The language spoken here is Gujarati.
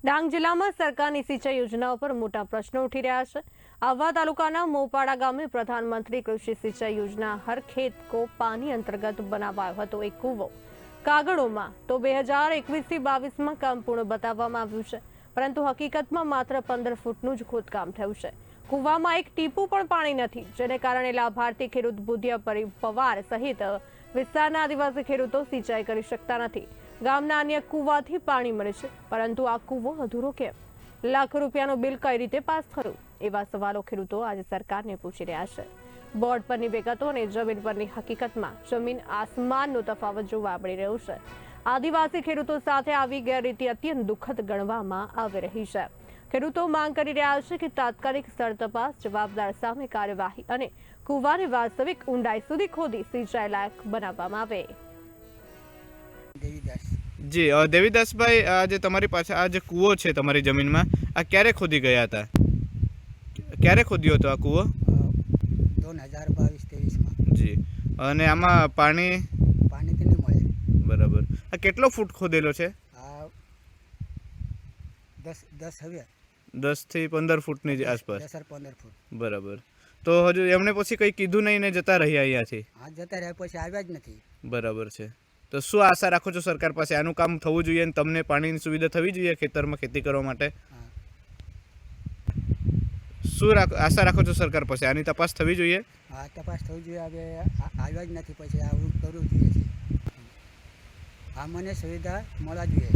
ડાંગ જિલ્લામાં સરકારની સિંચાઈ યોજનાઓ પર મોટા પ્રશ્નો ઉઠી રહ્યા છે। આહવા તાલુકાના મોપાડા ગામે પ્રધાનમંત્રી કૃષિ સિંચાઈ યોજના હર ખેત કો પાણી અંતર્ગત બનાવાયો હતો એક કૂવો। કાગળોમાં તો 2021 થી 22માં કામ પૂર્ણ બતાવવામાં આવ્યું છે, પરંતુ હકીકતમાં માત્ર 15 ફૂટનું જ ખોદકામ થયું છે। કૂવામાં એક ટીપું પણ પાણી નથી, જેને કારણે લાભાર્થી ખેડૂત બુધિયા પવાર સહિત વિસ્તારના આદિવાસી ખેડૂતો સિંચાઈ કરી શકતા નથી। ગામના અન્ય કૂવાથી પાણી મળે છે, પરંતુ આ કૂવો અધૂરો કેમ? લાખો રૂપિયાનું બિલ કઈ રીતે પાસ થયું? એવા સવાલો ખેડૂતો આજે સરકારને પૂછી રહ્યા છે। બોર્ડ પરની વિગતો અને જમીન પરની હકીકતમાં જમીન આસમાનનો તફાવત જોવા મળી રહ્યો છે। આદિવાસી ખેડૂતો સાથે આવી ગેરરીતિ અત્યંત દુઃખદ ગણવામાં આવી રહી છે। ખેડૂતો માંગ કરી રહ્યા છે કે તાત્કાલિક સ્થળ તપાસ, જવાબદાર સામે કાર્યવાહી અને કૂવાની વાસ્તવિક ઊંડાઈ સુધી ખોદી સિંચાઈ લાયક બનાવવામાં આવે। જી દેવીદાસ ભાઈ, આજે તમારી પાસે આ જે કૂવો છે તમારી જમીનમાં, આ ક્યારે ખોદી ગયા હતા? ક્યારે ખોદ્યો હતો આ કૂવો? 2022-23માં। જી, અને આમાં પાણી તો નહીં મળે। બરાબર। આ કેટલો ફૂટ ખોદેલો છે? આ 10 હવે 10 થી 15 ફૂટની આસપાસ। 10-15 ફૂટ। બરાબર। તો હજુ એમને પછી કંઈ કીધું નહીં ને જતા રહ્યા અહીંયાથી? હા, જતા રહ્યા પછી આવ્યા જ નથી। બરાબર છે। તો શું આશા રાખો છો સરકાર પાસે? આનું કામ થવું જોઈએ અને તમને પાણીની સુવિધા થવી જોઈએ ખેતરમાં ખેતી કરવા માટે? હા, શું આશા રાખો છો સરકાર પાસે? આની તપાસ થવી જોઈએ? હા, તપાસ થવી જોઈએ। હવે આવ્યા જ નથી પછી આવું કરવું જોઈએ છે। હા, મને સુવિધા મળવા જોઈએ।